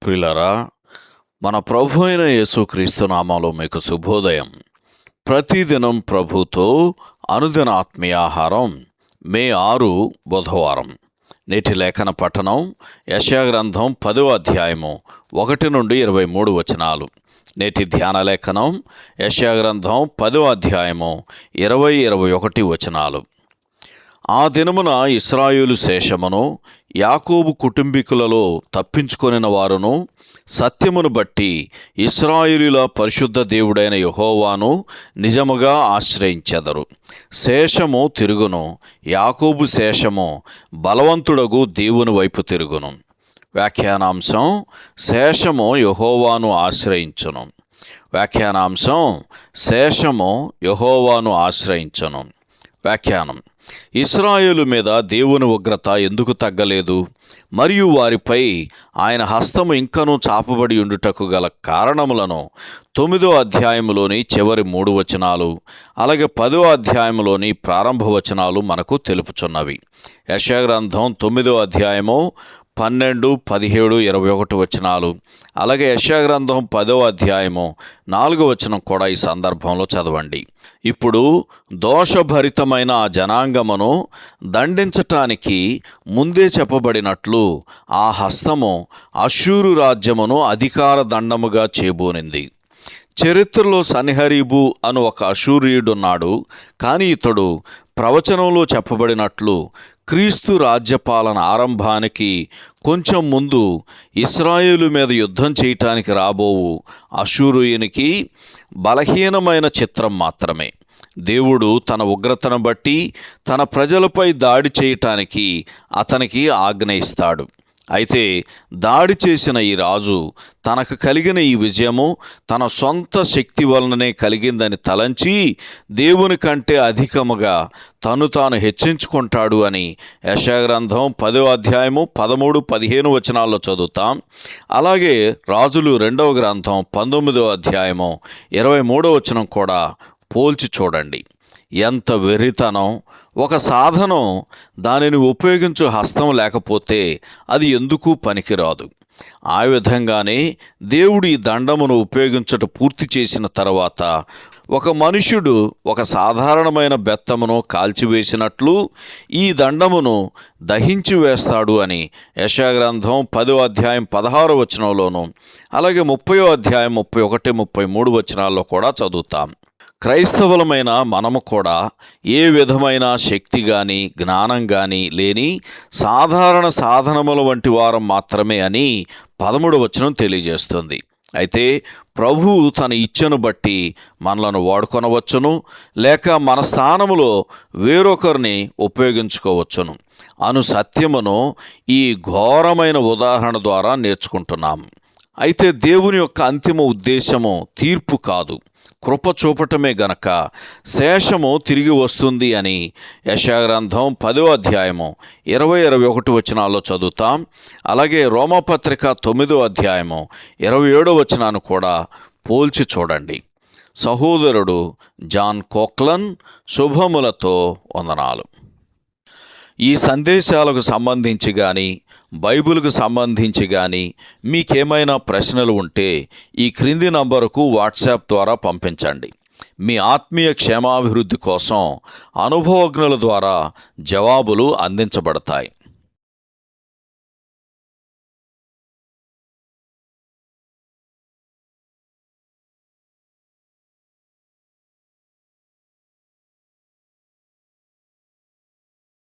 ప్రియులారా, మన ప్రభు అయిన యేసుక్రీస్తు నామములో మీకు శుభోదయం. ప్రతిదినం ప్రభుతో అనుదిన ఆత్మీయ ఆహారం. మే 6 బుధవారం. నేటి లేఖన పఠనం యెషయా గ్రంథం 10వ అధ్యాయము 1 నుండి 23 వచనాలు. నేటి ధ్యాన లేఖనం యెషయా గ్రంథం 10వ అధ్యాయము 20-21 వచనాలు. ఆ దినమున ఇశ్రాయేలు శేషమును యాకోబు కుటుంబీకులలో తప్పించుకొనిన వారును సత్యమును బట్టి ఇశ్రాయేలుల పరిశుద్ధ దేవుడైన యెహోవాను నిజముగా ఆశ్రయించెదరు. శేషము తిరుగును, యాకోబు శేషము బలవంతుడగు దేవుని వైపు తిరుగును. వ్యాఖ్యానాంశం: శేషము యెహోవాను ఆశ్రయించును. వ్యాఖ్యానాంశం: శేషము యెహోవాను ఆశ్రయించును. వ్యాఖ్యానం: ఇశ్రాయేలు మీద దేవుని ఉగ్రత ఎందుకు తగ్గలేదు, మరియు వారిపై ఆయన హస్తము ఇంకనూ చాపబడి ఉండుటకు గల కారణములను 9వ అధ్యాయములోని చివరి 3 వచనాలు, అలాగే 10వ అధ్యాయములోని ప్రారంభ వచనాలు మనకు తెలుపుచున్నవి. యెషయా గ్రంథం 9వ అధ్యాయము 12, 17, 21 వచనాలు, అలాగే యెషయా గ్రంథం 10వ అధ్యాయము 4వ వచనం కూడా ఈ సందర్భంలో చదవండి. ఇప్పుడు దోషభరితమైన ఆ జనాంగమును దండించటానికి ముందే చెప్పబడినట్లు ఆ హస్తము అష్షూరు రాజ్యమును అధికార దండముగా చేయబోనింది. చరిత్రలో సన్హెరీబు అను ఒక అష్షూరీయుడున్నాడు. కానీ ఇతడు ప్రవచనంలో చెప్పబడినట్లు క్రీస్తు రాజ్యపాలన ఆరంభానికి కొంచెం ముందు ఇశ్రాయేలు మీద యుద్ధం చేయటానికి రాబోవు అష్షూరీయునికి బలహీనమైన చిత్రం మాత్రమే. దేవుడు తన ఉగ్రతను బట్టి తన ప్రజలపై దాడి చేయటానికి అతనికి ఆజ్ఞ ఇస్తాడు. అయితే దాడి చేసిన ఈ రాజు తనకు కలిగిన ఈ విజయము తన సొంత శక్తి వలననే కలిగిందని తలంచి దేవుని కంటే అధికముగా తాను హెచ్చించుకుంటాడు అని యెషయా గ్రంథం 10వ అధ్యాయము 13, 15 వచనాల్లో చదువుతాం. అలాగే రాజులు 2వ గ్రంథం 19వ అధ్యాయము 23వ వచనం కూడా పోల్చి చూడండి. ఎంత వెర్రితనం! ఒక సాధనం దానిని ఉపయోగించు హస్తం లేకపోతే అది ఎందుకు పనికిరాదు. ఆ విధంగానే దేవుడు ఈ దండమును ఉపయోగించట పూర్తి చేసిన తర్వాత ఒక మనుష్యుడు ఒక సాధారణమైన బెత్తమును కాల్చివేసినట్లు ఈ దండమును దహించి వేస్తాడు అని యెషయా గ్రంథం 10వ అధ్యాయం 16వ వచనంలోను, అలాగే 30వ అధ్యాయం 31, 33 వచనాల్లో కూడా చదువుతాం. క్రైస్తవులమైన మనము కూడా ఏ విధమైన శక్తి కానీ జ్ఞానం కానీ లేని సాధారణ సాధనముల వంటి వారం మాత్రమే అని 13వ వచనం తెలియజేస్తుంది. అయితే ప్రభువు తన ఇచ్ఛను బట్టి మనలను వాడుకొనవచ్చును, లేక మన స్థానములో వేరొకరిని ఉపయోగించుకోవచ్చును అను సత్యమును ఈ ఘోరమైన ఉదాహరణ ద్వారా నేర్చుకుంటున్నాము. అయితే దేవుని యొక్క అంతిమ ఉద్దేశము తీర్పు కాదు, కృప చూపటమే గనక శేషము తిరిగి వస్తుంది అని యెషయా గ్రంథం 10వ అధ్యాయము 20-21 వచనాల్లో చదువుతాం. అలాగే రోమాపత్రిక 9వ అధ్యాయము 27వ వచనాన్ని కూడా పోల్చి చూడండి. సహోదరుడు జాన్ కోక్లన్ శుభములతో వందనాలు. ఈ సందేశాలకు సంబంధించి కానీ బైబిల్కు సంబంధించి కానీ మీకేమైనా ప్రశ్నలు ఉంటే ఈ క్రింది నంబరుకు వాట్సాప్ ద్వారా పంపించండి. మీ ఆత్మీయ క్షేమాభివృద్ధి కోసం అనుభవజ్ఞుల ద్వారా జవాబులు అందించబడతాయి.